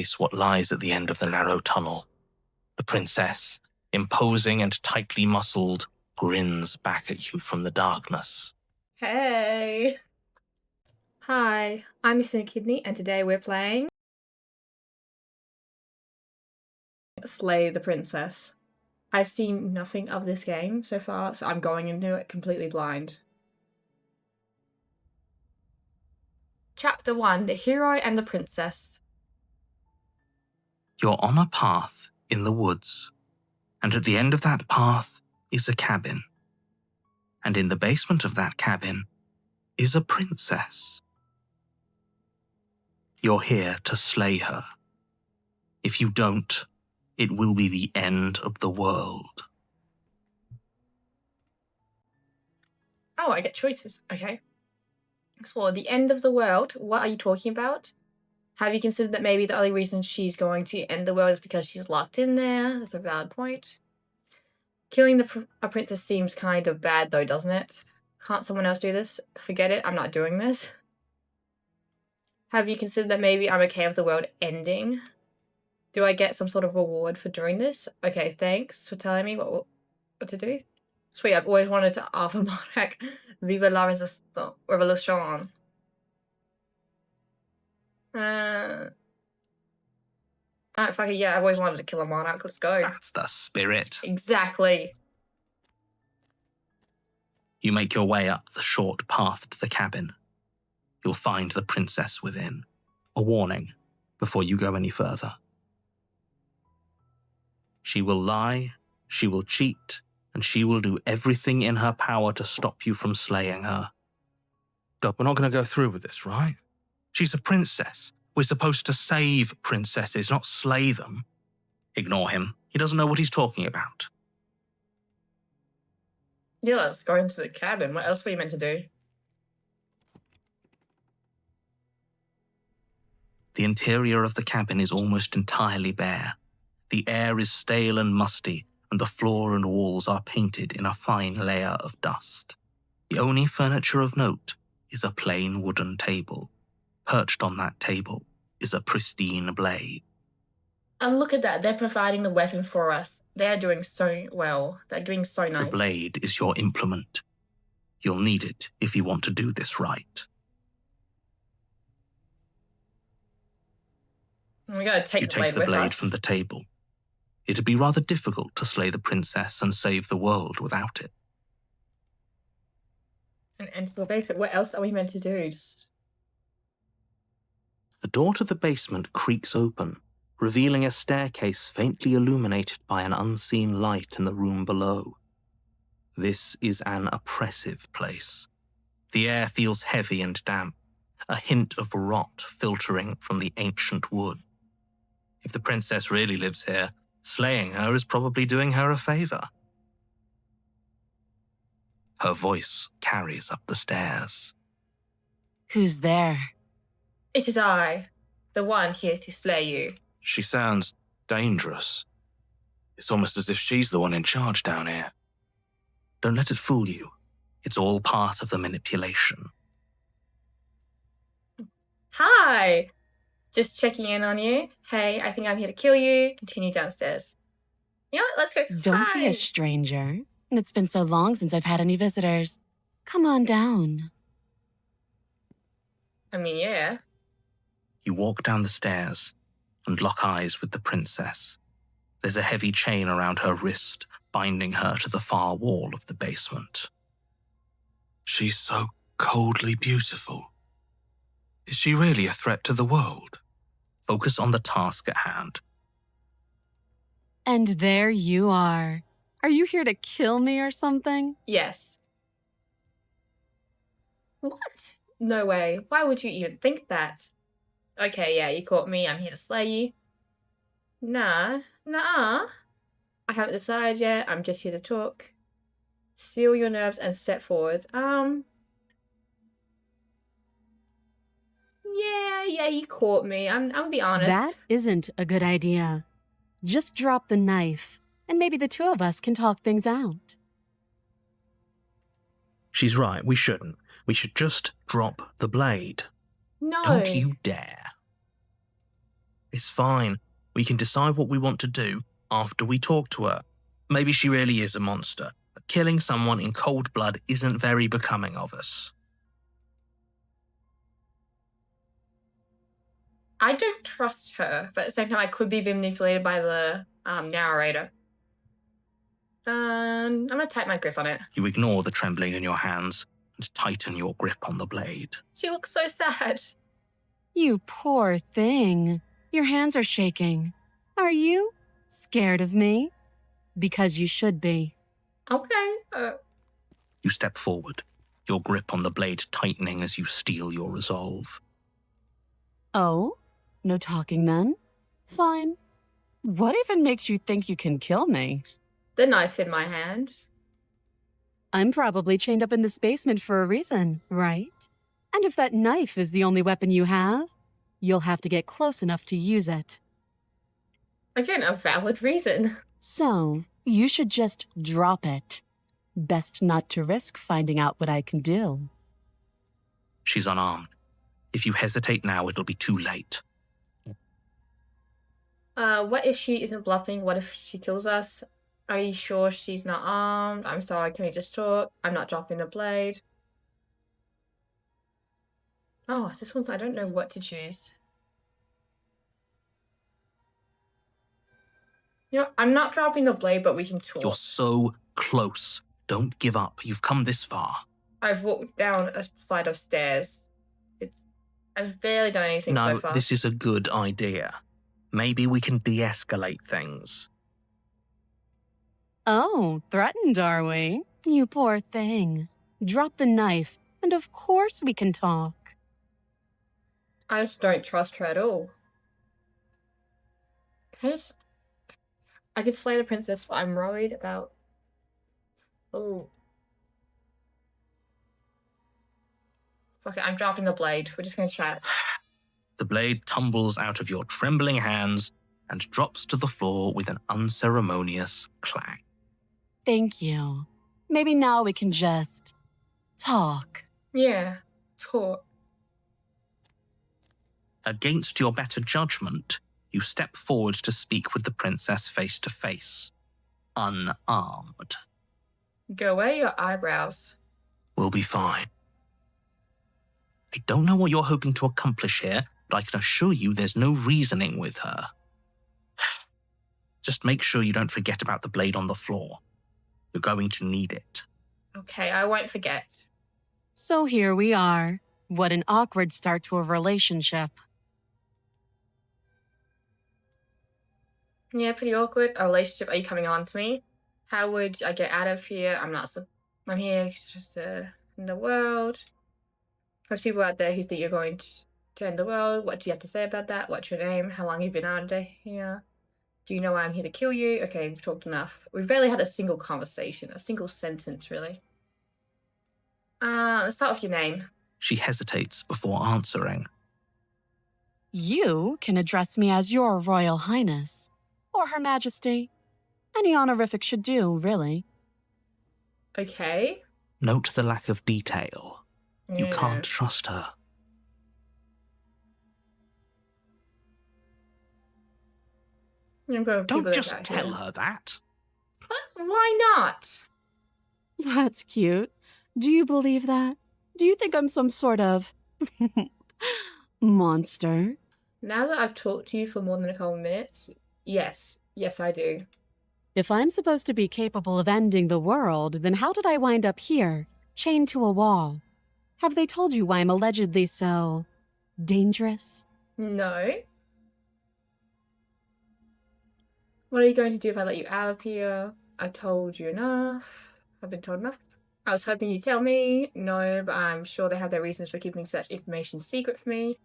face what lies at the end of the narrow tunnel. The princess, imposing and tightly muscled, grins back at you from the darkness. Hey! Hi, I'm Missing a Kidney, and today we're playing Slay the Princess. I've seen nothing of this game so far, so I'm going into it completely blind. Chapter 1, The Hero and the Princess. You're on a path in the woods, and at the end of that path is a cabin. And in the basement of that cabin is a princess. You're here to slay her. If you don't, it will be the end of the world. Oh, I get choices. Okay. Explore the end of the world. What are you talking about? Have you considered that maybe the only reason she's going to end the world is because she's locked in there? That's a valid point. Killing a princess seems kind of bad though, doesn't it? Can't someone else do this? Forget it, I'm not doing this. Have you considered that maybe I'm okay with the world ending? Do I get some sort of reward for doing this? Okay, thanks for telling me what to do. Sweet, I've always wanted to offer monarch. Viva la revolution. Alright, fuck it, yeah, I've always wanted to kill a monarch. Let's go. That's the spirit. Exactly. You make your way up the short path to the cabin. You'll find the princess within. A warning before you go any further. She will lie, she will cheat, and she will do everything in her power to stop you from slaying her. Doc, we're not going to go through with this, right? She's a princess. We're supposed to save princesses, not slay them. Ignore him. He doesn't know what he's talking about. Yeah, let's go into the cabin. What else were you meant to do? The interior of the cabin is almost entirely bare. The air is stale and musty, and the floor and walls are painted in a fine layer of dust. The only furniture of note is a plain wooden table. Perched on that table is a pristine blade. And look at that, they're providing the weapon for us. They're doing so well. They're doing so nice. The blade is your implement. You'll need it if you want to do this right. We gotta take the blade with us. You take the blade from the table. It'd be rather difficult to slay the princess and save the world without it. And enter the basement. What else are we meant to do? The door to the basement creaks open, revealing a staircase faintly illuminated by an unseen light in the room below. This is an oppressive place. The air feels heavy and damp, a hint of rot filtering from the ancient wood. If the princess really lives here, slaying her is probably doing her a favor. Her voice carries up the stairs. Who's there? It is I, the one here to slay you. She sounds dangerous. It's almost as if she's the one in charge down here. Don't let it fool you. It's all part of the manipulation. Hi! Just checking in on you. Hey, I think I'm here to kill you. Continue downstairs. You know what? Let's go. Don't be a stranger. It's been so long since I've had any visitors. Come on down. I mean, yeah. You walk down the stairs and lock eyes with the princess. There's a heavy chain around her wrist, binding her to the far wall of the basement. She's so coldly beautiful. Is she really a threat to the world? Focus on the task at hand. And there you are. Are you here to kill me or something? Yes. What? No way. Why would you even think that? Okay, yeah, you caught me. I'm here to slay you. Nah. I haven't decided yet. I'm just here to talk. Seal your nerves and step forward. Yeah, you caught me. I'm gonna be honest. That isn't a good idea. Just drop the knife, and maybe the two of us can talk things out. She's right, we shouldn't. We should just drop the blade. No. Don't you dare. It's fine. We can decide what we want to do after we talk to her. Maybe she really is a monster, but killing someone in cold blood isn't very becoming of us. I don't trust her, but at the same time, I could be being manipulated by the narrator. I'm gonna tighten my grip on it. You ignore the trembling in your hands and tighten your grip on the blade. She looks so sad. You poor thing. Your hands are shaking. Are you scared of me? Because you should be. Okay. You step forward, your grip on the blade tightening as you steel your resolve. Oh? No talking then? Fine. What even makes you think you can kill me? The knife in my hand. I'm probably chained up in this basement for a reason, right? And if that knife is the only weapon you have, you'll have to get close enough to use it. Again, a valid reason. So, you should just drop it. Best not to risk finding out what I can do. She's unarmed. If you hesitate now, it'll be too late. What if she isn't bluffing? What if she kills us? Are you sure she's not armed? I'm sorry, can we just talk? I'm not dropping the blade. Oh, this one's, I don't know what to choose. You know, I'm not dropping the blade, but we can talk. You're so close. Don't give up. You've come this far. I've walked down a flight of stairs. I've barely done anything so far. No, this is a good idea. Maybe we can de-escalate things. Oh, threatened, are we? You poor thing. Drop the knife, and of course we can talk. I just don't trust her at all. I could slay the princess, but I'm worried about... Oh. Fuck it, I'm dropping the blade. We're just gonna chat. The blade tumbles out of your trembling hands and drops to the floor with an unceremonious clang. Thank you. Maybe now we can just talk. Yeah, talk. Against your better judgment, you step forward to speak with the princess face to face, unarmed. Go away your eyebrows. We'll be fine. I don't know what you're hoping to accomplish here, but I can assure you there's no reasoning with her. Just make sure you don't forget about the blade on the floor. You're going to need it. Okay, I won't forget. So here we are. What an awkward start to a relationship. Yeah, pretty awkward. A relationship, are you coming on to me? How would I get out of here? I'm here just in the world. There's people out there who think you're going to end the world. What do you have to say about that? What's your name? How long have you been out here? Do you know why I'm here to kill you? Okay, we've talked enough. We've barely had a single conversation, a single sentence, really. Let's start with your name. She hesitates before answering. You can address me as Your Royal Highness, or Her Majesty. Any honorific should do, really. Okay. Note the lack of detail. You Yeah. can't trust her. I'm going with people Don't that just got tell here. her that. But why not? That's cute. Do you believe that? Do you think I'm some sort of monster? Now that I've talked to you for more than a couple of minutes, yes. Yes, I do. If I'm supposed to be capable of ending the world, then how did I wind up here, chained to a wall? Have they told you why I'm allegedly so dangerous? No. What are you going to do if I let you out of here? I told you enough. I've been told enough. I was hoping you'd tell me. No, but I'm sure they have their reasons for keeping such information secret from me.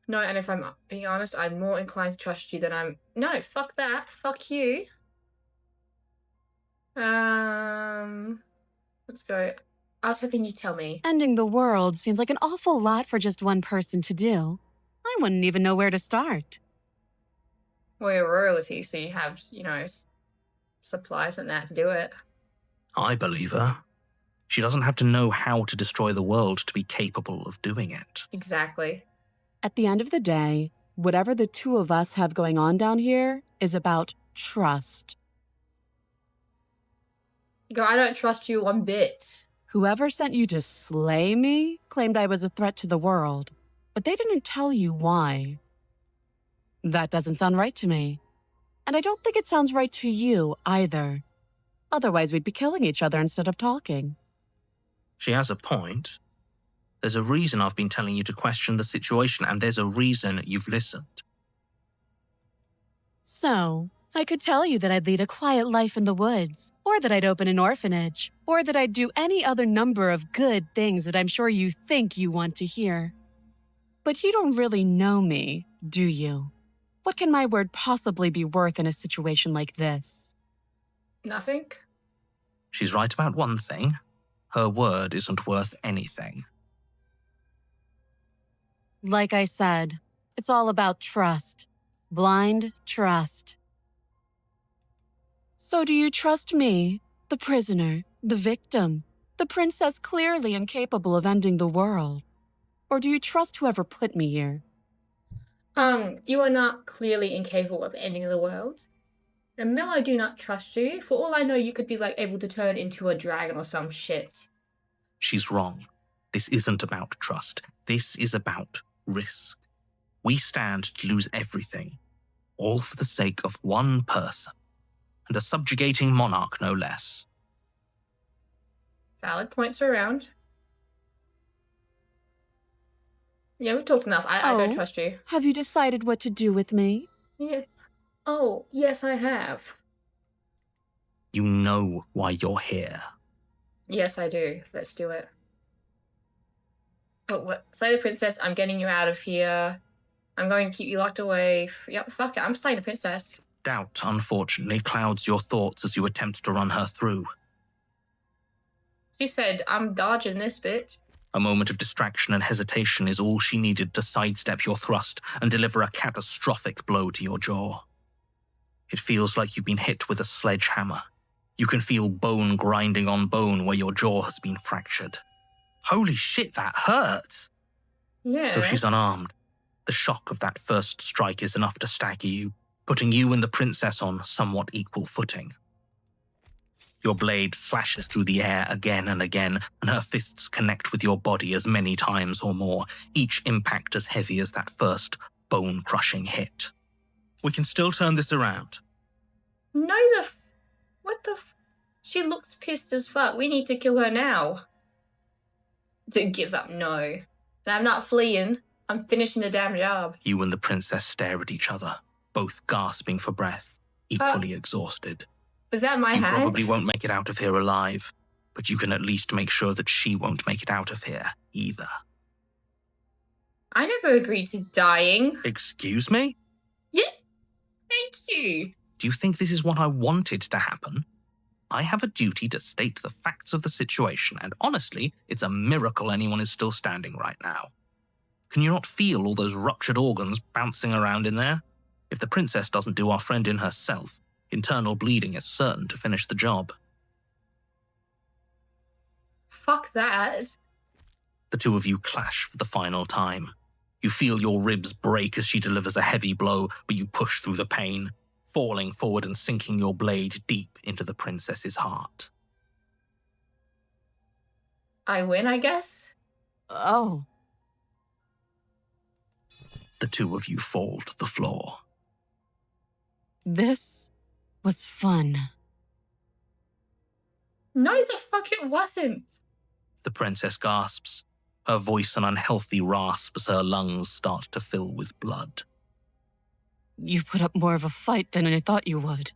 No, and if I'm being honest, I'm more inclined to trust you than I'm... No, fuck that. Fuck you. Let's go. I was hoping you'd tell me. Ending the world seems like an awful lot for just one person to do. I wouldn't even know where to start. Well, you're royalty, so you have, supplies and that to do it. I believe her. She doesn't have to know how to destroy the world to be capable of doing it. Exactly. At the end of the day, Whatever the two of us have going on down here is about trust. Girl, I don't trust you one bit. Whoever sent you to slay me claimed I was a threat to the world, but they didn't tell you why. That doesn't sound right to me. And I don't think it sounds right to you either. Otherwise, we'd be killing each other instead of talking. She has a point. There's a reason I've been telling you to question the situation, and there's a reason you've listened. So, I could tell you that I'd lead a quiet life in the woods, or that I'd open an orphanage, or that I'd do any other number of good things that I'm sure you think you want to hear. But you don't really know me, do you? What can my word possibly be worth in a situation like this? Nothing? She's right about one thing. Her word isn't worth anything. Like I said, it's all about trust. Blind trust. So do you trust me, the prisoner, the victim, the princess clearly incapable of ending the world? Or do you trust whoever put me here? You are not clearly incapable of ending the world. And no, I do not trust you. For all I know, you could be, like, able to turn into a dragon or some shit. She's wrong. This isn't about trust. This is about risk. We stand to lose everything, all for the sake of one person, and a subjugating monarch no less. Valid points around. Yeah, we've talked enough. I don't trust you. Have you decided what to do with me? Yeah. Oh, yes, I have. You know why you're here. Yes, I do. Let's do it. Oh, what? Slay the princess, I'm getting you out of here. I'm going to keep you locked away. Yep, fuck it, I'm slaying the princess. Doubt, unfortunately, clouds your thoughts as you attempt to run her through. She said, I'm dodging this bitch. A moment of distraction and hesitation is all she needed to sidestep your thrust and deliver a catastrophic blow to your jaw. It feels like you've been hit with a sledgehammer. You can feel bone grinding on bone where your jaw has been fractured. Holy shit, that hurt! Yeah. Though she's unarmed, the shock of that first strike is enough to stagger you, putting you and the princess on somewhat equal footing. Your blade slashes through the air again and again, and her fists connect with your body as many times or more, each impact as heavy as that first bone-crushing hit. We can still turn this around. No, what the She looks pissed as fuck. We need to kill her now. To give up, no. I'm not fleeing. I'm finishing the damn job. You and the princess stare at each other, both gasping for breath, equally exhausted. Was that my hand? You probably won't make it out of here alive, but you can at least make sure that she won't make it out of here either. I never agreed to dying. Excuse me? Yeah, thank you. Do you think this is what I wanted to happen? I have a duty to state the facts of the situation, and honestly, it's a miracle anyone is still standing right now. Can you not feel all those ruptured organs bouncing around in there? If the princess doesn't do our friend in herself, internal bleeding is certain to finish the job. Fuck that. The two of you clash for the final time. You feel your ribs break as she delivers a heavy blow, but you push through the pain, falling forward and sinking your blade deep into the princess's heart. I win, I guess? Oh. The two of you fall to the floor. This was fun. No, the fuck it wasn't. The princess gasps, her voice an unhealthy rasp as her lungs start to fill with blood. You put up more of a fight than I thought you would.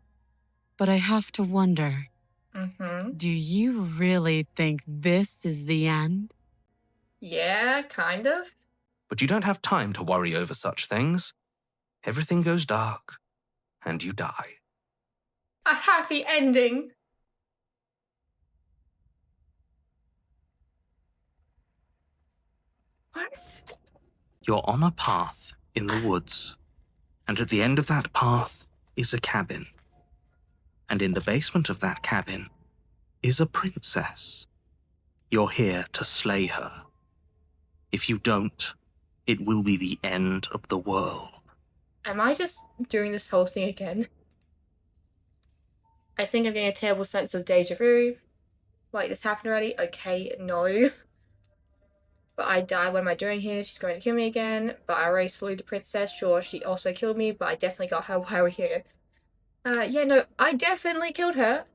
But I have to wonder, do you really think this is the end? Yeah, kind of. But you don't have time to worry over such things. Everything goes dark, and you die. A happy ending. What? You're on a path in the woods, and at the end of that path is a cabin. And in the basement of that cabin is a princess. You're here to slay her. If you don't, it will be the end of the world. Am I just doing this whole thing again? I think I'm getting a terrible sense of deja vu. Like, this happened already? Okay, no. But I died. What am I doing here? She's going to kill me again. But I already slew the princess. Sure, she also killed me, but I definitely got her while we're here. Yeah, no, I definitely killed her.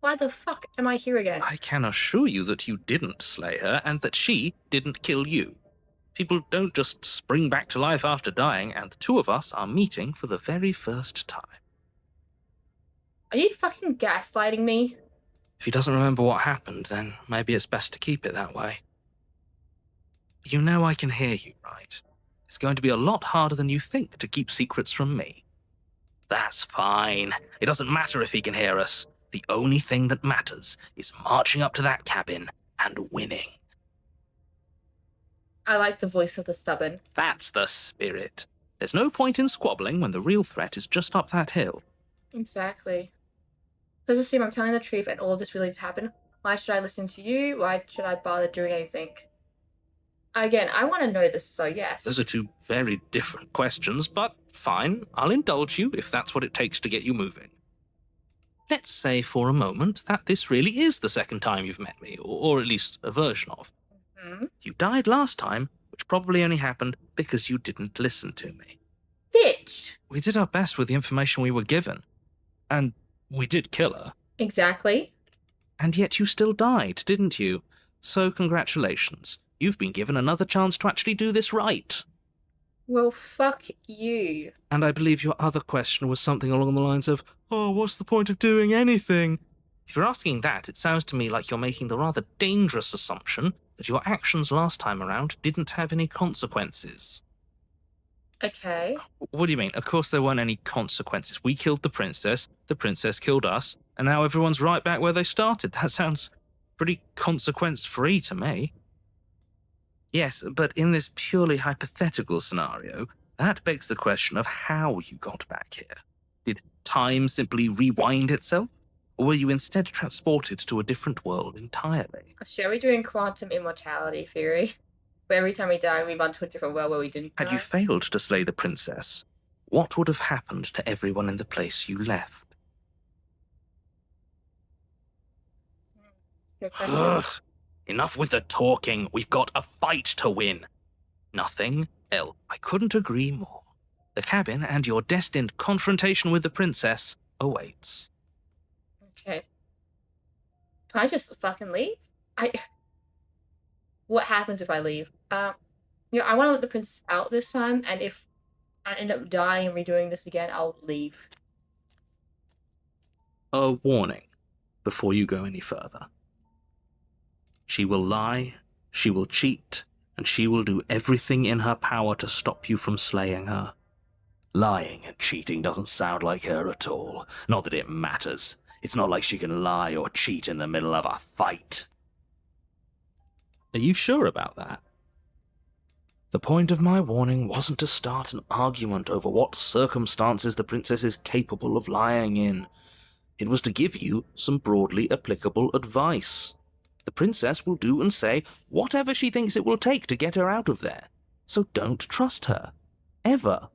Why the fuck am I here again? I can assure you that you didn't slay her and that she didn't kill you. People don't just spring back to life after dying, and the two of us are meeting for the very first time. Are you fucking gaslighting me? If he doesn't remember what happened, then maybe it's best to keep it that way. You know I can hear you, right? It's going to be a lot harder than you think to keep secrets from me. That's fine. It doesn't matter if he can hear us. The only thing that matters is marching up to that cabin and winning. I like the voice of the stubborn. That's the spirit. There's no point in squabbling when the real threat is just up that hill. Exactly. Let's assume I'm telling the truth and all of this really did happen. Why should I listen to you? Why should I bother doing anything? Again, I want to know this, so yes. Those are two very different questions, but fine, I'll indulge you if that's what it takes to get you moving. Let's say for a moment that this really is the second time you've met me, or at least a version of. You died last time, which probably only happened because you didn't listen to me. Bitch! We did our best with the information we were given. And we did kill her. Exactly. And yet you still died, didn't you? So congratulations. You've been given another chance to actually do this right. Well, fuck you. And I believe your other question was something along the lines of, oh, what's the point of doing anything? If you're asking that, it sounds to me like you're making the rather dangerous assumption that your actions last time around didn't have any consequences. Okay. What do you mean? Of course there weren't any consequences. We killed the princess killed us, and now everyone's right back where they started. That sounds pretty consequence-free to me. Yes, but in this purely hypothetical scenario, that begs the question of how you got back here. Did time simply rewind itself? Or were you instead transported to a different world entirely? Shall we do quantum immortality theory? Where every time we die, we run to a different world where we didn't die? Had you failed to slay the princess, what would have happened to everyone in the place you left? Good question. Ugh. Enough with the talking. We've got a fight to win. Nothing else. I couldn't agree more. The cabin and your destined confrontation with the princess awaits. Okay. Can I just fucking leave? What happens if I leave? I want to let the princess out this time, and if I end up dying and redoing this again, I'll leave. A warning before you go any further. She will lie, she will cheat, and she will do everything in her power to stop you from slaying her. Lying and cheating doesn't sound like her at all. Not that it matters. It's not like she can lie or cheat in the middle of a fight. Are you sure about that? The point of my warning wasn't to start an argument over what circumstances the princess is capable of lying in. It was to give you some broadly applicable advice. The princess will do and say whatever she thinks it will take to get her out of there. So don't trust her. Ever.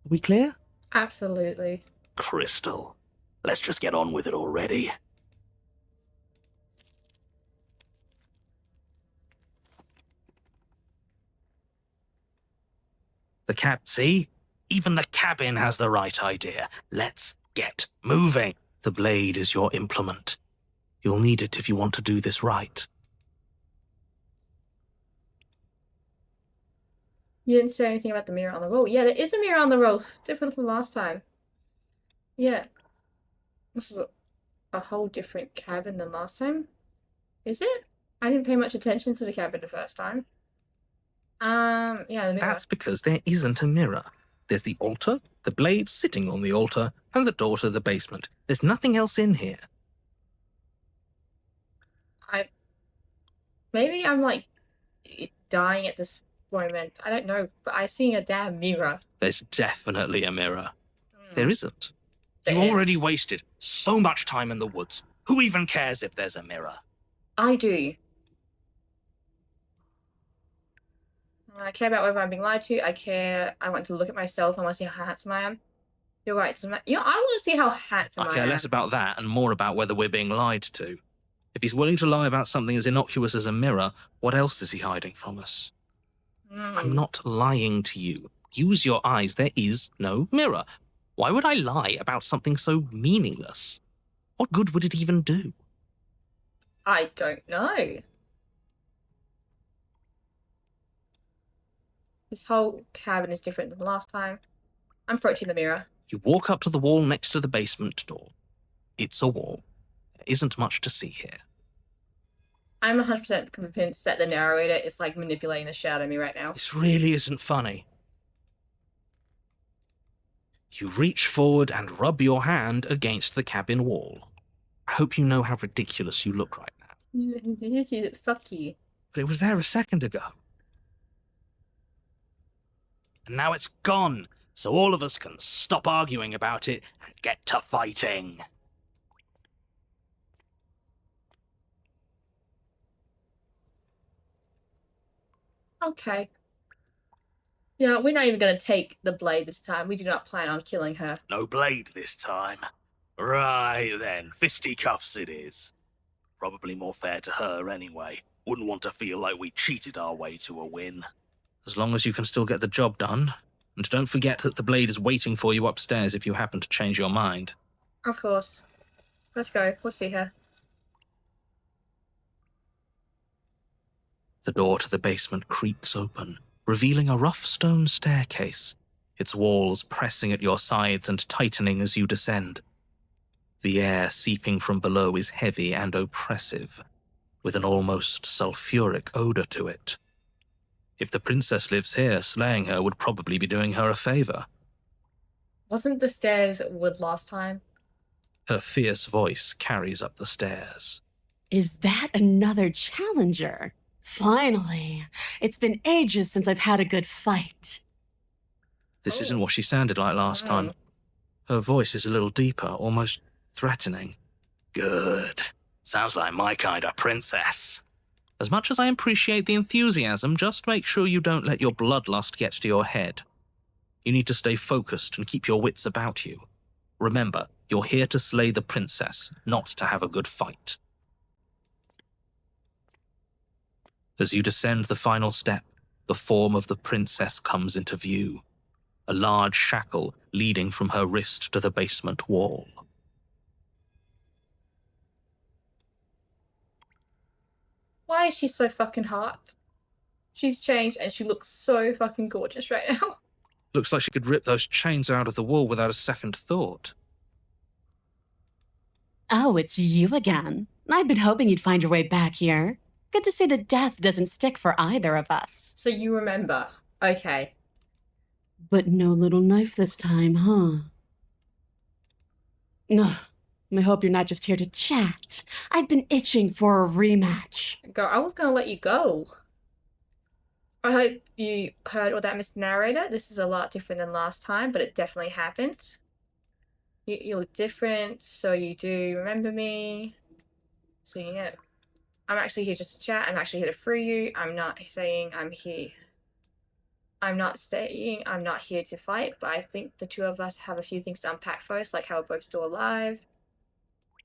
Are we clear? Absolutely. Crystal, let's just get on with it already. See? Even the cabin has the right idea. Let's get moving. The blade is your implement. You'll need it if you want to do this right. You didn't say anything about the mirror on the road. Yeah, there is a mirror on the road. Different from last time. Yeah. This is a whole different cabin than last time. Is it? I didn't pay much attention to the cabin the first time. Yeah, the mirror. That's because there isn't a mirror. There's the altar, the blade sitting on the altar, and the door to the basement. There's nothing else in here. Maybe I'm like dying at this moment. I don't know, but I see a damn mirror. There's definitely a mirror. Hmm. There isn't. There You is. already wasted so much time in the woods. Who even cares if there's a mirror? I do. I care about whether I'm being lied to. I want to look at myself. I want to see how handsome I am. You're right. Doesn't matter. You know, I want to see how handsome I I care am. less about that and more about whether we're being lied to. If he's willing to lie about something as innocuous as a mirror, what else is he hiding from us? I'm not lying to you. Use your eyes. There is no mirror. Why would I lie about something so meaningless? What good would it even do? I don't know. This whole cabin is different than the last time. I'm approaching the mirror. You walk up to the wall next to the basement door. It's a wall. There isn't much to see here. I'm 100% convinced that the narrator is like manipulating the shit out of me right now. This really isn't funny. You reach forward and rub your hand against the cabin wall. I hope you know how ridiculous you look right now. Fuck you. But it was there a second ago. And now it's gone, so all of us can stop arguing about it and get to fighting. Okay. You know, we're not even going to take the blade this time. We do not plan on killing her. No blade this time. Right then, fisticuffs it is. Probably more fair to her anyway. Wouldn't want to feel like we cheated our way to a win. As long as you can still get the job done. And don't forget that the blade is waiting for you upstairs if you happen to change your mind. Of course. Let's go. We'll see her. The door to the basement creaks open, revealing a rough stone staircase, its walls pressing at your sides and tightening as you descend. The air seeping from below is heavy and oppressive, with an almost sulfuric odor to it. If the princess lives here, slaying her would probably be doing her a favor. Wasn't the stairs wood last time? Her fierce voice carries up the stairs. Is that another challenger? Finally. It's been ages since I've had a good fight. This Oh. isn't what she sounded like last time. Her voice is a little deeper, almost threatening. Good. Sounds like my kind of princess. As much as I appreciate the enthusiasm, just make sure you don't let your bloodlust get to your head. You need to stay focused and keep your wits about you. Remember, you're here to slay the princess, not to have a good fight. As you descend the final step, the form of the princess comes into view. A large shackle leading from her wrist to the basement wall. Why is she so fucking hot? She's changed and she looks so fucking gorgeous right now. Looks like she could rip those chains out of the wall without a second thought. Oh, it's you again. I'd been hoping you'd find your way back here. Good to see that death doesn't stick for either of us. So you remember. Okay. But no little knife this time, huh? Ugh. I hope you're not just here to chat. I've been itching for a rematch. Girl, I was gonna let you go. I hope you heard all that, Mr. Narrator. This is a lot different than last time, but it definitely happened. You look different, so you do remember me. So you know, I'm actually here just to chat. I'm actually here to free you. I'm not saying I'm here. I'm not saying I'm not here to fight, but I think the two of us have a few things to unpack first, like how we're both still alive.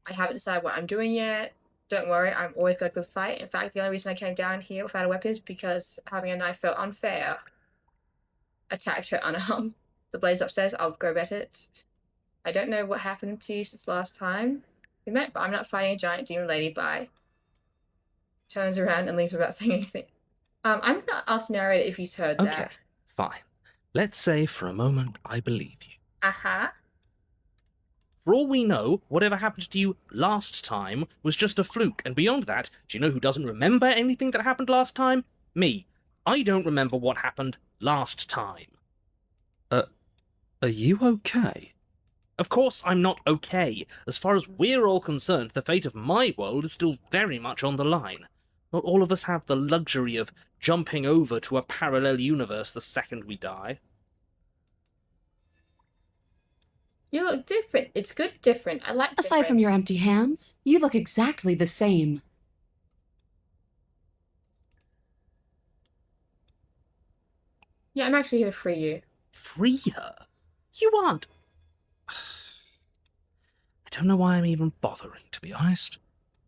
I haven't decided what I'm doing yet. Don't worry, I'm always got a good fight. In fact, the only reason I came down here without a weapon is because having a knife felt unfair. Attacked her unarmed. The blaze upstairs, I'll go bet it. I don't know what happened to you since last time we met, but I'm not fighting a giant demon lady. Bye. Turns around and leaves without saying anything. I'm gonna ask narrator if he's heard Okay, that. fine. Let's say for a moment I believe you. Uh-huh. For all we know, whatever happened to you last time was just a fluke, and beyond that, do you know who doesn't remember anything that happened last time? Me. I don't remember what happened last time. Are you okay? Of course I'm not okay. As far as we're all concerned, the fate of my world is still very much on the line. Not all of us have the luxury of jumping over to a parallel universe the second we die. You look different. It's good different. I like Aside from your empty hands, you look exactly the same. Yeah, I'm actually here to free you. Free her? You aren't. I don't know why I'm even bothering, to be honest.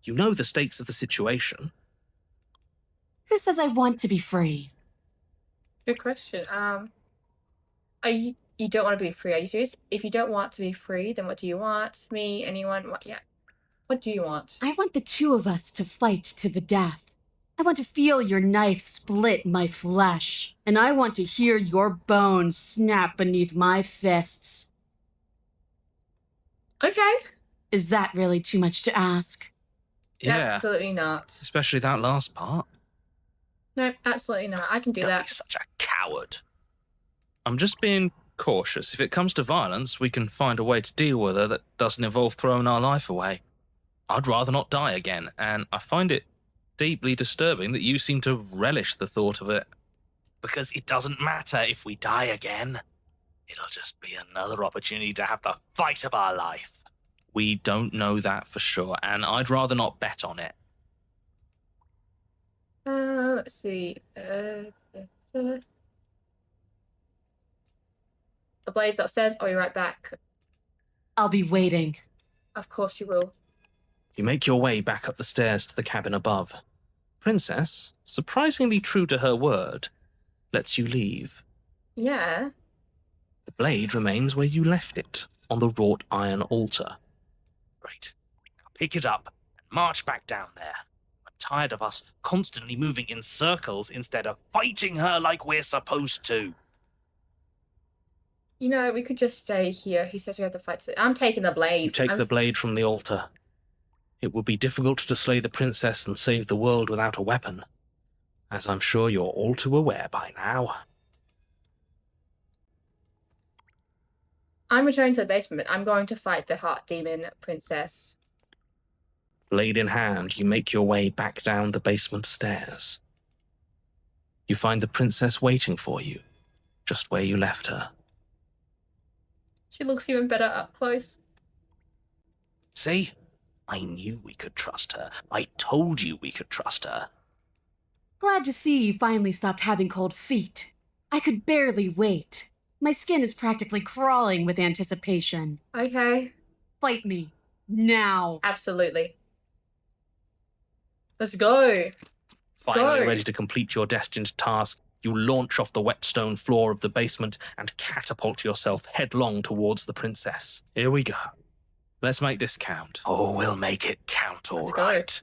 You know the stakes of the situation. Who says I want to be free? Good question. You don't want to be free? Are you serious? If you don't want to be free, then what do you want? Me, anyone? What? Yeah. What do you want? I want the two of us to fight to the death. I want to feel your knife split my flesh, and I want to hear your bones snap beneath my fists. Okay. Is that really too much to ask? Yeah, Absolutely not. especially that last part. No, absolutely not. I can do Don't be that. such a coward. I'm just being cautious. If it comes to violence, we can find a way to deal with her that doesn't involve throwing our life away. I'd rather not die again, and I find it deeply disturbing that you seem to relish the thought of it. Because it doesn't matter if we die again. It'll just be another opportunity to have the fight of our life. We don't know that for sure, and I'd rather not bet on it. Let's see. The blade's upstairs. I'll be right back. I'll be waiting. Of course you will. You make your way back up the stairs to the cabin above. Princess, surprisingly true to her word, lets you leave. Yeah. The blade remains where you left it, on the wrought iron altar. Great. Now pick it up and march back down there. I'm tired of us constantly moving in circles instead of fighting her like we're supposed to. You know, we could just stay here. He says we have to fight. I'm taking the blade. You take the blade from the altar. It would be difficult to slay the princess and save the world without a weapon, as I'm sure you're all too aware by now. I'm returning to the basement. I'm going to fight the heart demon princess. Blade in hand, you make your way back down the basement stairs. You find the princess waiting for you, just where you left her. She looks even better up close. See? I knew we could trust her. I told you we could trust her. Glad to see you finally stopped having cold feet. I could barely wait. My skin is practically crawling with anticipation. Okay. Fight me. Now. Absolutely. Let's go. Finally Go. ready to complete your destined task, you launch off the wet stone floor of the basement and catapult yourself headlong towards the princess. Here we go. Let's make this count. Oh, we'll make it count, all Let's go. right.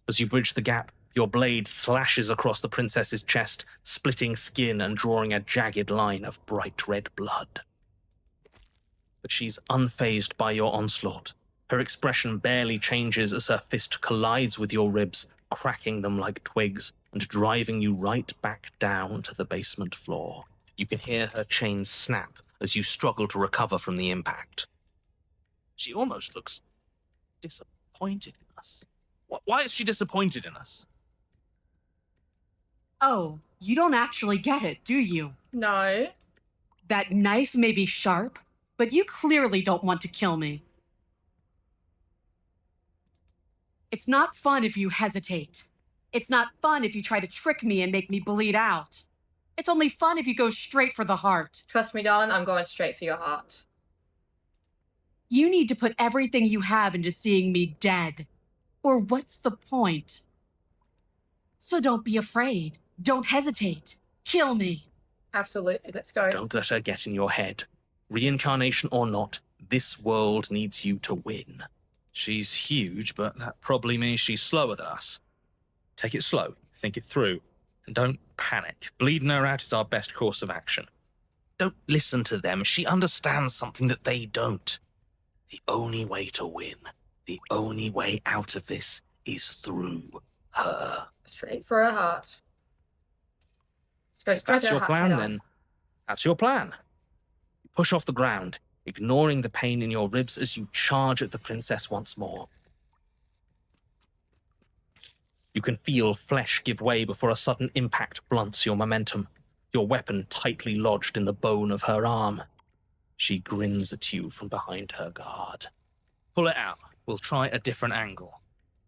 As you bridge the gap, your blade slashes across the princess's chest, splitting skin and drawing a jagged line of bright red blood. But she's unfazed by your onslaught. Her expression barely changes as her fist collides with your ribs, cracking them like twigs and driving you right back down to the basement floor. You can hear her chains snap as you struggle to recover from the impact. She almost looks disappointed in us. Why is she disappointed in us? Oh, you don't actually get it, do you? No. That knife may be sharp, but you clearly don't want to kill me. It's not fun if you hesitate. It's not fun if you try to trick me and make me bleed out. It's only fun if you go straight for the heart. Trust me, darling, I'm going straight for your heart. You need to put everything you have into seeing me dead. Or what's the point? So don't be afraid. Don't hesitate. Kill me. Absolutely. Let's go. Don't let her get in your head. Reincarnation or not, this world needs you to win. She's huge, but that probably means she's slower than us. Take it slow, think it through, and don't panic. Bleeding her out is our best course of action. Don't listen to them. She understands something that they don't. The only way to win, the only way out of this is through her. Straight for her heart. Let's go If straight that's to her your heart. plan, head on. then that's your plan. You push off the ground, ignoring the pain in your ribs as you charge at the princess once more. You can feel flesh give way before a sudden impact blunts your momentum, your weapon tightly lodged in the bone of her arm. She grins at you from behind her guard. Pull it out. We'll try a different angle.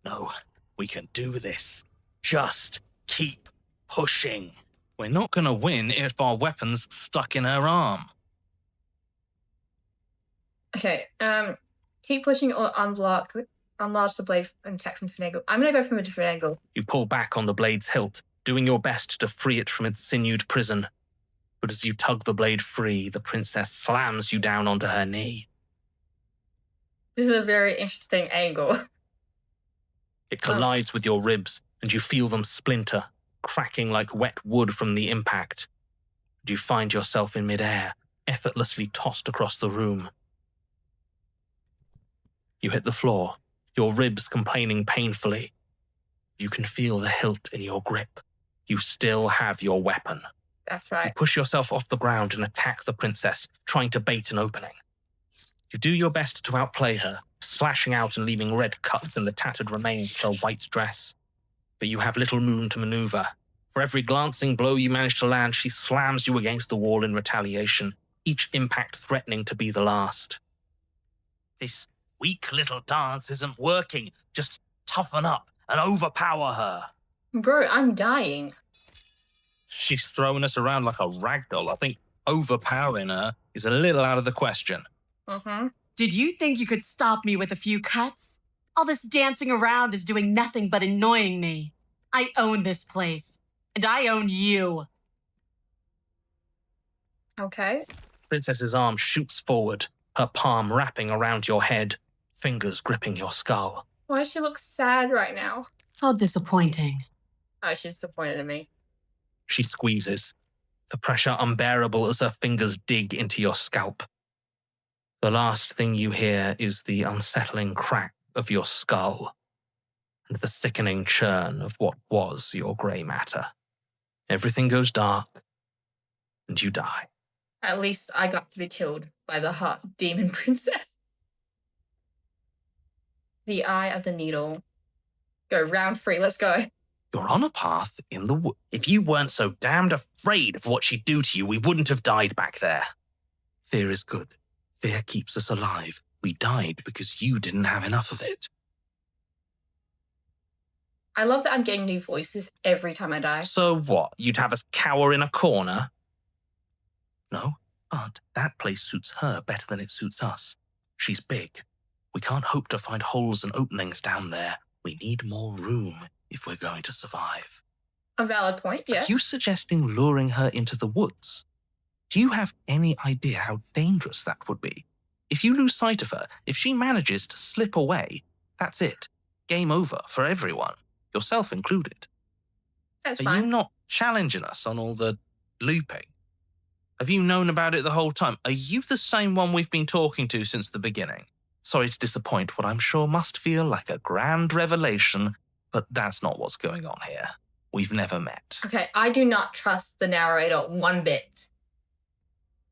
No, we can do this. Just keep pushing. We're not going to win if our weapon's stuck in her arm. Okay, keep pushing or unlarge the blade and attack from a different angle. I'm gonna go from a different angle. You pull back on the blade's hilt, doing your best to free it from its sinewed prison. But as you tug the blade free, the princess slams you down onto her knee. This is a very interesting angle. It collides with your ribs, and you feel them splinter, cracking like wet wood from the impact. And you find yourself in midair, effortlessly tossed across the room. You hit the floor, your ribs complaining painfully. You can feel the hilt in your grip. You still have your weapon. That's You right. push yourself off the ground and attack the princess, trying to bait an opening. You do your best to outplay her, slashing out and leaving red cuts in the tattered remains of her white dress. But you have little room to maneuver. For every glancing blow you manage to land, she slams you against the wall in retaliation, each impact threatening to be the last. This weak little dance isn't working. Just toughen up and overpower her. Bro, I'm dying. She's throwing us around like a ragdoll. I think overpowering her is a little out of the question. Mm-hmm. Did you think you could stop me with a few cuts? All this dancing around is doing nothing but annoying me. I own this place, and I own you. Okay. Princess's arm shoots forward, her palm wrapping around your head, fingers gripping your skull. Why does she look sad right now? How disappointing. Oh, she's disappointed in me. She squeezes, the pressure unbearable as her fingers dig into your scalp. The last thing you hear is the unsettling crack of your skull and the sickening churn of what was your grey matter. Everything goes dark, and you die. At least I got to be killed by the hot demon princess. The Eye of the Needle. Go, round 3, let's go. You're on a path in the wood. If you weren't so damned afraid of what she'd do to you, we wouldn't have died back there. Fear is good. Fear keeps us alive. We died because you didn't have enough of it. I love that I'm getting new voices every time I die. So what? You'd have us cower in a corner? No, but that place suits her better than it suits us. She's big. We can't hope to find holes and openings down there. We need more room if we're going to survive. A valid point, yes. Are you suggesting luring her into the woods? Do you have any idea how dangerous that would be? If you lose sight of her, if she manages to slip away, that's it. Game over for everyone, yourself included. That's Are fine. you not challenging us on all the looping? Have you known about it the whole time? Are you the same one we've been talking to since the beginning? Sorry to disappoint what I'm sure must feel like a grand revelation, but that's not what's going on here. We've never met. Okay, I do not trust the narrator one bit.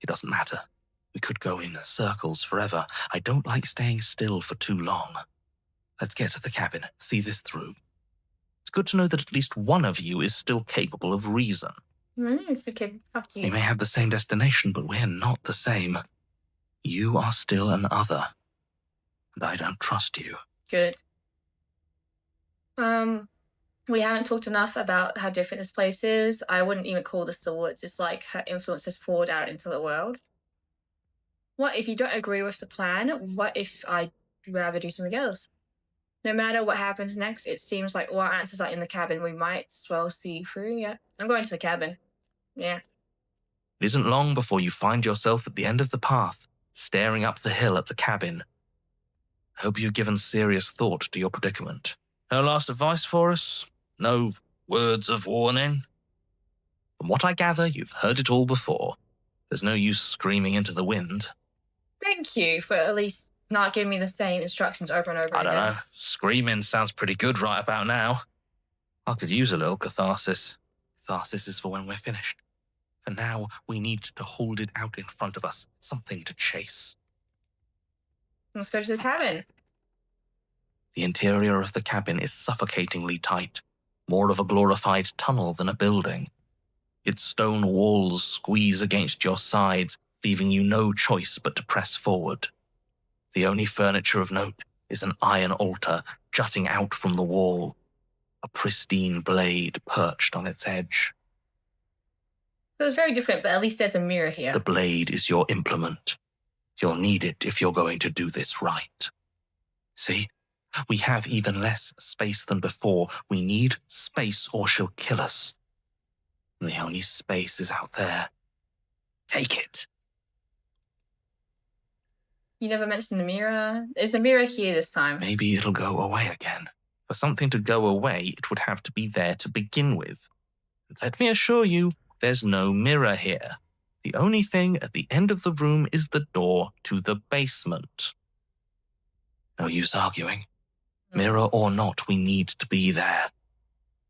It doesn't matter. We could go in circles forever. I don't like staying still for too long. Let's get to the cabin, see this through. It's good to know that at least one of you is still capable of reason. It's okay, fuck We you. may have the same destination, but we're not the same. You are still an other, and I don't trust you. Good. We haven't talked enough about how different this place is. I wouldn't even call this the woods. It's like her influence has poured out into the world. What if you don't agree with the plan? What if I'd rather do something else? No matter what happens next, it seems like all our answers are in the cabin. We might as well see through. Yeah, I'm going to the cabin. Yeah. It isn't long before you find yourself at the end of the path, staring up the hill at the cabin. I hope you've given serious thought to your predicament. No last advice for us? No words of warning? From what I gather, you've heard it all before. There's no use screaming into the wind. Thank you for at least not giving me the same instructions over and over I again. don't know. Screaming sounds pretty good right about now. I could use a little catharsis. Catharsis is for when we're finished. For now, we need to hold it out in front of us. Something to chase. Let's go to the cabin. The interior of the cabin is suffocatingly tight, more of a glorified tunnel than a building. Its stone walls squeeze against your sides, leaving you no choice but to press forward. The only furniture of note is an iron altar jutting out from the wall, a pristine blade perched on its edge. It was very different, but at least there's a mirror here. The blade is your implement. You'll need it if you're going to do this right. See? We have even less space than before. We need space or she'll kill us. And the only space is out there. Take it. You never mentioned the mirror. Is the mirror here this time? Maybe it'll go away again. For something to go away, it would have to be there to begin with. And let me assure you, there's no mirror here. The only thing at the end of the room is the door to the basement. No use arguing. Mirror or not, we need to be there.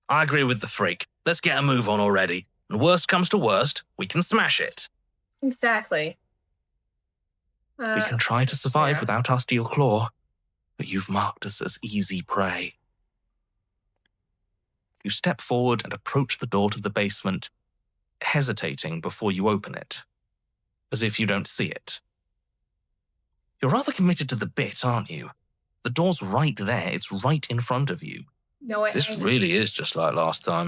I agree with the freak. Let's get a move on already. And worst comes to worst, we can smash it. Exactly. We can try to survive yeah. without our steel claw, but you've marked us as easy prey. You step forward and approach the door to the basement, hesitating before you open it, as if you don't see it. You're rather committed to the bit, aren't you? The door's right there. It's right in front of you. No, it This ain't. really is just like last time.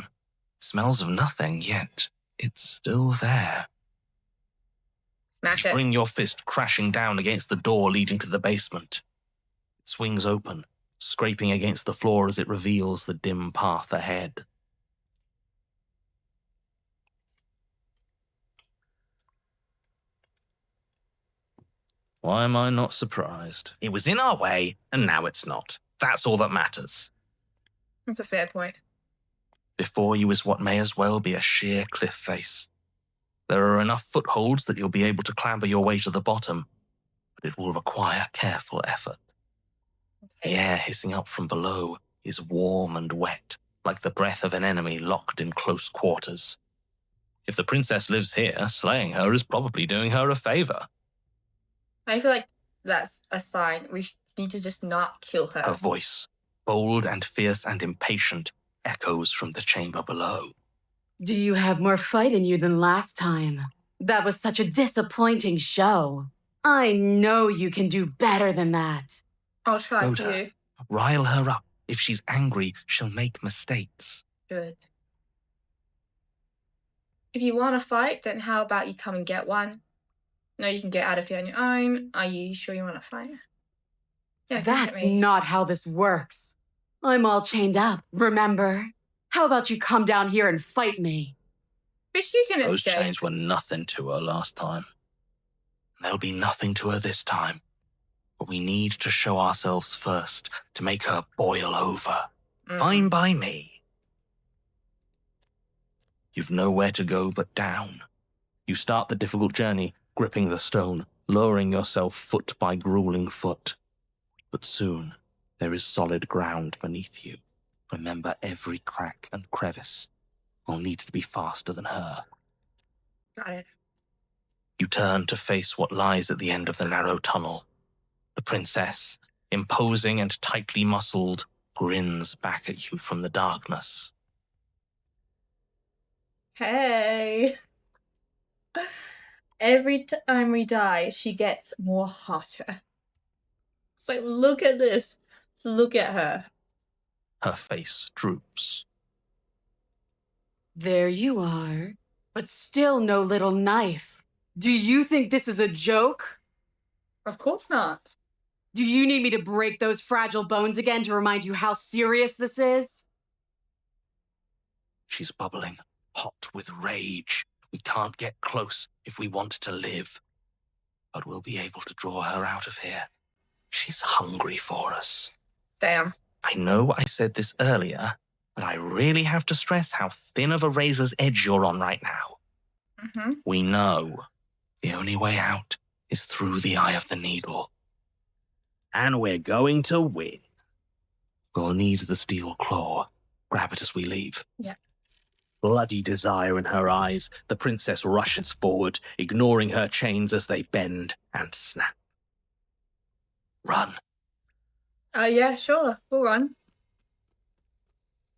It smells of nothing, yet it's still there. Smash You it. bring your fist crashing down against the door leading to the basement. It swings open, scraping against the floor as it reveals the dim path ahead. Why am I not surprised? It was in our way, and now it's not. That's all that matters. That's a fair point. Before you is what may as well be a sheer cliff face. There are enough footholds that you'll be able to clamber your way to the bottom, but it will require careful effort. The air hissing up from below is warm and wet, like the breath of an enemy locked in close quarters. If the princess lives here, slaying her is probably doing her a favor. I feel like that's a sign. We need to just not kill her. Her voice, bold and fierce and impatient, echoes from the chamber below. Do you have more fight in you than last time? That was such a disappointing show. I know you can do better than that. I'll try Go for to you. Rile her up. If she's angry, she'll make mistakes. Good. If you want to fight, then how about you come and get one? No, you can get out of here on your own. Are you sure you want to fight? Yeah, come get That's me. not how this works. I'm all chained up, remember? How about you come down here and fight me? But you can Those escape. chains were nothing to her last time. They'll be nothing to her this time. But we need to show ourselves first to make her boil over. Fine by me. You've nowhere to go but down. You start the difficult journey, gripping the stone, lowering yourself foot by grueling foot. But soon, there is solid ground beneath you. Remember every crack and crevice. You'll need to be faster than her. Got it. You turn to face what lies at the end of the narrow tunnel. The princess, imposing and tightly muscled, grins back at you from the darkness. Hey. Every time we die, she gets more hotter. It's like, look at this. Look at her. Her face droops. There you are. But still no little knife. Do you think this is a joke? Of course not. Do you need me to break those fragile bones again to remind you how serious this is? She's bubbling, hot with rage. We can't get close if we want to live. But we'll be able to draw her out of here. She's hungry for us. Damn. I know I said this earlier, but I really have to stress how thin of a razor's edge you're on right now. We know the only way out is through the eye of the needle. And we're going to win. We'll need the steel claw. Grab it as we leave. Yeah. Bloody desire in her eyes, the princess rushes forward, ignoring her chains as they bend and snap. Run. Yeah, sure. We'll run.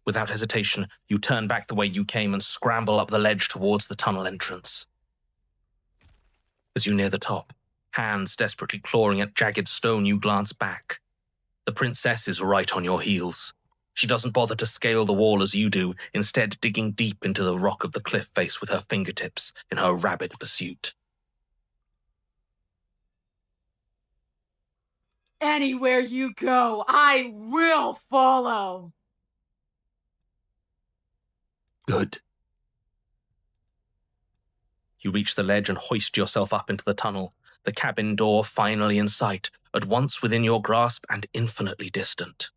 Without hesitation, you turn back the way you came and scramble up the ledge towards the tunnel entrance. As you near the top, hands desperately clawing at jagged stone, you glance back. The princess is right on your heels. She doesn't bother to scale the wall as you do, instead digging deep into the rock of the cliff face with her fingertips in her rabid pursuit. Anywhere you go, I will follow. Good. You reach the ledge and hoist yourself up into the tunnel, the cabin door finally in sight, at once within your grasp and infinitely distant.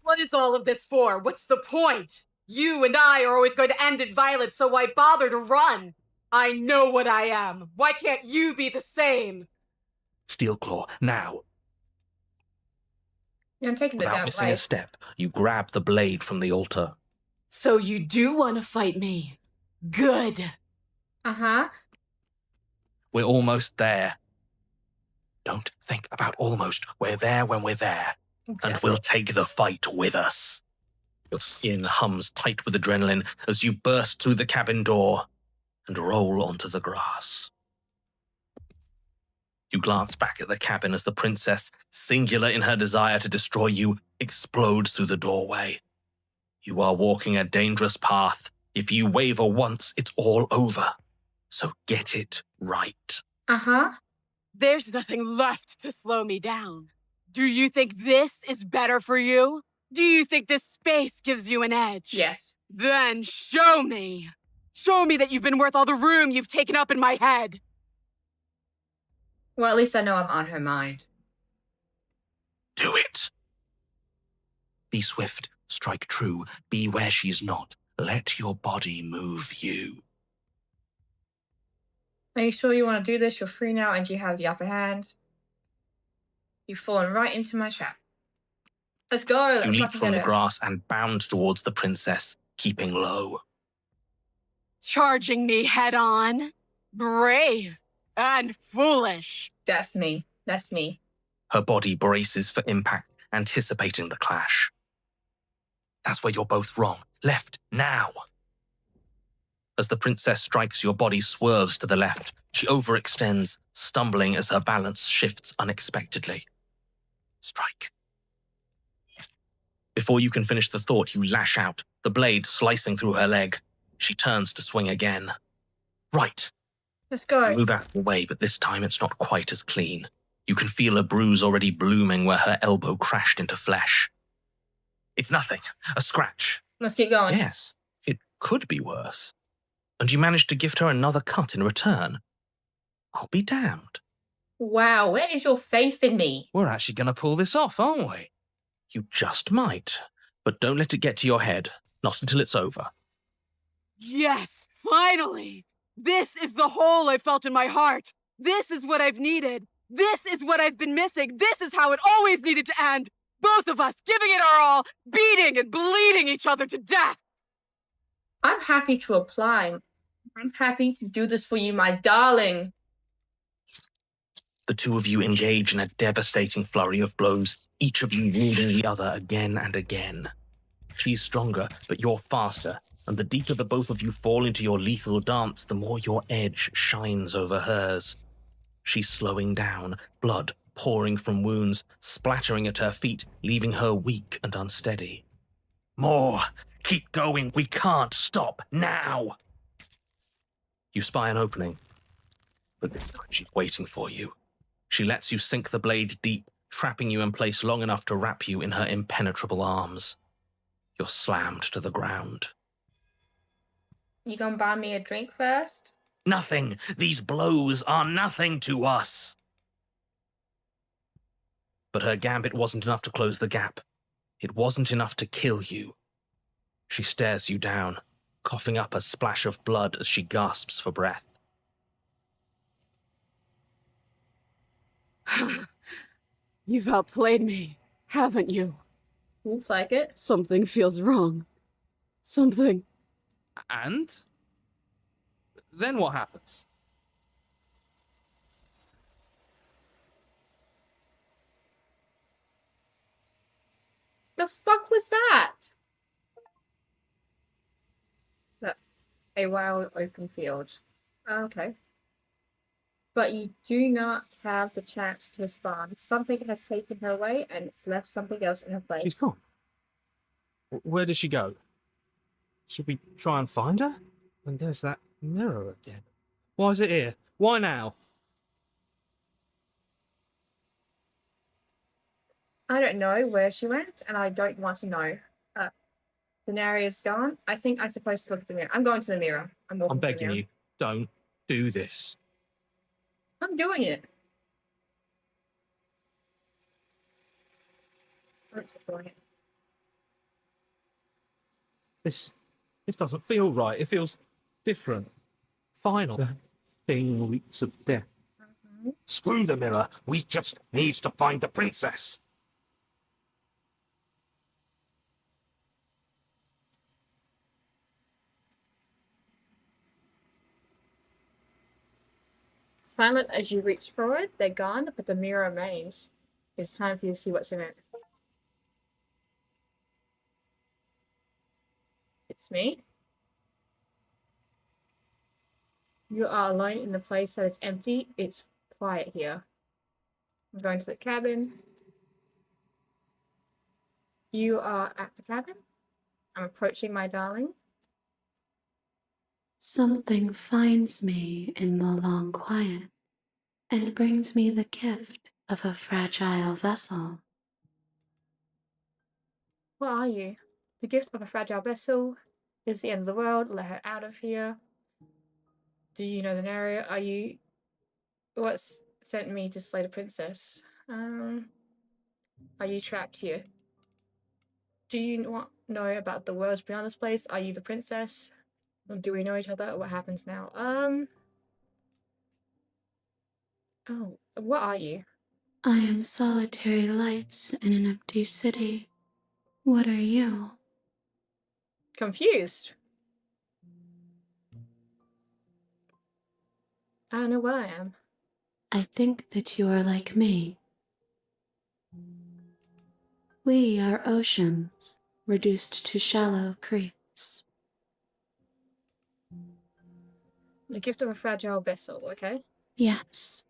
What is all of this for? What's the point? You and I are always going to end in violence, so why bother to run? I know what I am. Why can't you be the same? Steelclaw, now. Yeah, I'm taking it Without down missing a right. step, you grab the blade from the altar. So you do want to fight me? Good. Uh-huh. We're almost there. Don't think about almost. We're there when we're there. And Exactly. we'll take the fight with us. Your skin hums tight with adrenaline as you burst through the cabin door and roll onto the grass. You glance back at the cabin as the princess, singular in her desire to destroy you, explodes through the doorway. You are walking a dangerous path. If you waver once, it's all over. So get it right. Uh-huh. There's nothing left to slow me down. Do you think this is better for you? Do you think this space gives you an edge? Yes. Then show me. Show me that you've been worth all the room you've taken up in my head. Well, at least I know I'm on her mind. Do it. Be swift, strike true, be where she's not. Let your body move you. Are you sure you want to do this? You're free now and you have the upper hand. You've fallen right into my trap. Let's go. You Let's leap not from forget the it. grass and bound towards the princess, keeping low. Charging me head on. Brave and foolish. That's me. That's me. Her body braces for impact, anticipating the clash. That's where you're both wrong. Left, now. As the princess strikes, your body swerves to the left. She overextends, stumbling as her balance shifts unexpectedly. Strike. Before you can finish the thought, you lash out, the blade slicing through her leg. She turns to swing again. Right. Let's go. You move out of the way, but this time it's not quite as clean. You can feel a bruise already blooming where her elbow crashed into flesh. It's nothing. A scratch. Let's keep going. Yes, it could be worse. And you managed to gift her another cut in return. I'll be damned. Wow, where is your faith in me? We're actually going to pull this off, aren't we? You just might. But don't let it get to your head. Not until it's over. Yes, finally! This is the hole I felt in my heart. This is what I've needed. This is what I've been missing. This is how it always needed to end. Both of us giving it our all, beating and bleeding each other to death. I'm happy to apply. I'm happy to do this for you, my darling. The two of you engage in a devastating flurry of blows, each of you wounding the other again and again. She's stronger, but you're faster, and the deeper the both of you fall into your lethal dance, the more your edge shines over hers. She's slowing down, blood pouring from wounds, splattering at her feet, leaving her weak and unsteady. More! Keep going! We can't stop now! You spy an opening, but this time she's waiting for you. She lets you sink the blade deep, trapping you in place long enough to wrap you in her impenetrable arms. You're slammed to the ground. You gonna buy me a drink first? Nothing! These blows are nothing to us! But her gambit wasn't enough to close the gap. It wasn't enough to kill you. She stares you down, coughing up a splash of blood as she gasps for breath. You've outplayed me, haven't you? Looks like it. Something feels wrong. Something. And? Then what happens? The fuck was that? A wild open field. Okay. But you do not have the chance to respond. Something has taken her away and it's left something else in her place. She's gone. Where did she go? Should we try and find her? And there's that mirror again. Why is it here? Why now? I don't know where she went, and I don't want to know. The narrator's gone. I think I'm supposed to look at the mirror. I'm going to the mirror. I'm walking I'm to the begging mirror. you, don't do this. I'm doing it. What's the point? This doesn't feel right. It feels different. Final. The thing reeks of death. Screw the mirror. We just need to find the princess. Silent as you reach for it, they're gone, but the mirror remains. It's time for you to see what's in it. It's me. You are alone in the place that is empty. It's quiet here. I'm going to the cabin. You are at the cabin. I'm approaching my darling. Something finds me in the long quiet and brings me the gift of a fragile vessel. What are you? The gift of a fragile vessel is the end of the world. Let her out of here. Do you know the narrator? Are you... What's sent me to slay the princess? Are you trapped here? Do you know about the worlds beyond this place? Are you the princess? Do we know each other? What happens now? Oh, what are you? I am solitary lights in an empty city. What are you? Confused. I don't know what I am. I think that you are like me. We are oceans, reduced to shallow creeks. The gift of a fragile vessel, okay? Yes,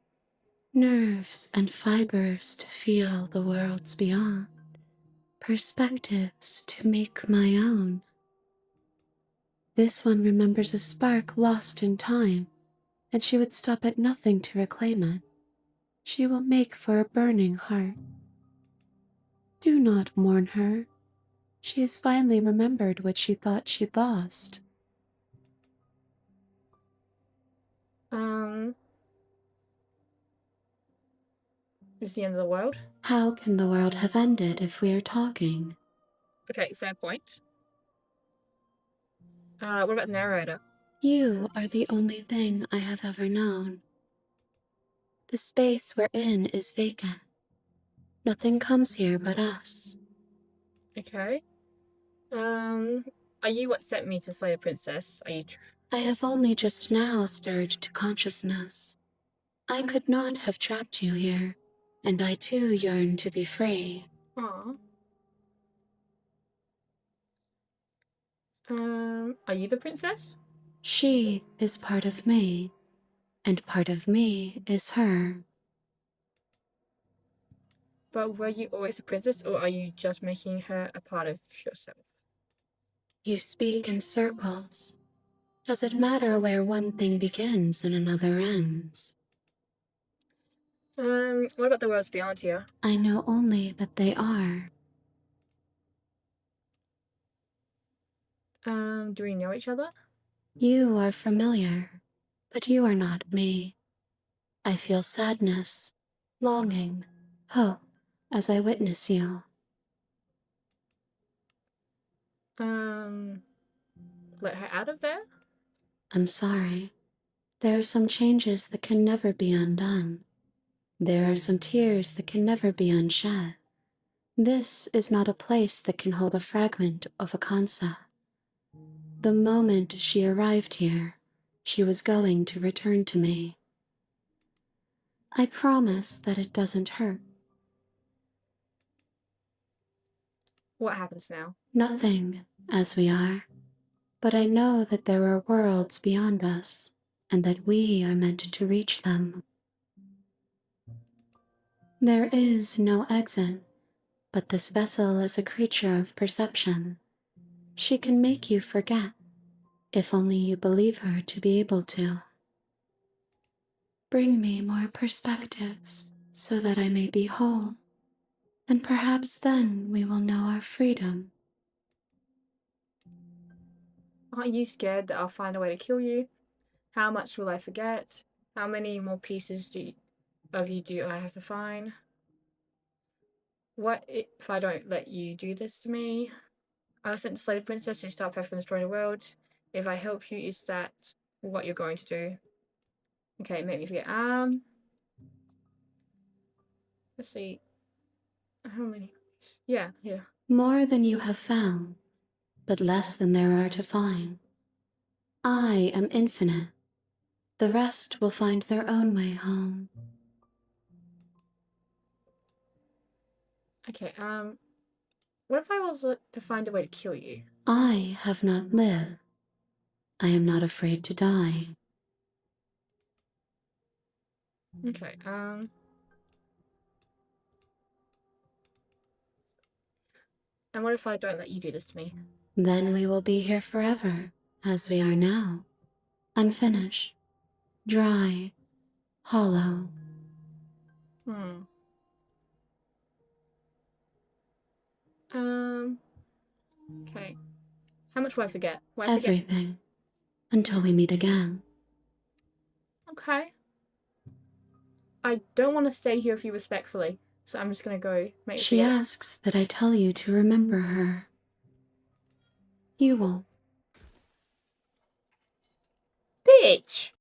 nerves and fibers to feel the worlds beyond, perspectives to make my own. This one remembers a spark lost in time, and she would stop at nothing to reclaim it. She will make for a burning heart. Do not mourn her. She has finally remembered what she thought she'd lost. Is the end of the world? How can the world have ended if we are talking? Okay, fair point. What about the narrator? You are the only thing I have ever known. The space we're in is vacant. Nothing comes here but us. Okay. Are you what sent me to slay a princess? Are you I have only just now stirred to consciousness. I could not have trapped you here, and I too yearn to be free. Aw. Are you the princess? She is part of me, and part of me is her. But were you always a princess, or are you just making her a part of yourself? You speak in circles. Does it matter where one thing begins and another ends? What about the worlds beyond here? I know only that they are. Do we know each other? You are familiar, but you are not me. I feel sadness, longing, hope as I witness you. Let her out of there? I'm sorry. There are some changes that can never be undone. There are some tears that can never be unshed. This is not a place that can hold a fragment of a concept. The moment she arrived here, she was going to return to me. I promise that it doesn't hurt. What happens now? Nothing, as we are. But I know that there are worlds beyond us, and that we are meant to reach them. There is no exit, but this vessel is a creature of perception. She can make you forget, if only you believe her to be able to. Bring me more perspectives so that I may be whole, and perhaps then we will know our freedom. Aren't you scared that I'll find a way to kill you? How much will I forget? How many more pieces of you do I have to find? What if I don't let you do this to me? I was sent to slay the princess and start prepping and destroying the world. If I help you, is that what you're going to do? Okay, make me forget. Let's see. How many? Yeah. More than you have found, but less than there are to find. I am infinite. The rest will find their own way home. Okay, what if I was to find a way to kill you? I have not lived. I am not afraid to die. Okay, and what if I don't let you do this to me? Then we will be here forever, as we are now. Unfinished, dry, hollow. Okay. How much will I forget? Everything. Until we meet again. Okay. I don't want to stay here with you respectfully, so I'm just gonna go make She forget. asks that I tell you to remember her. You won't. Bitch!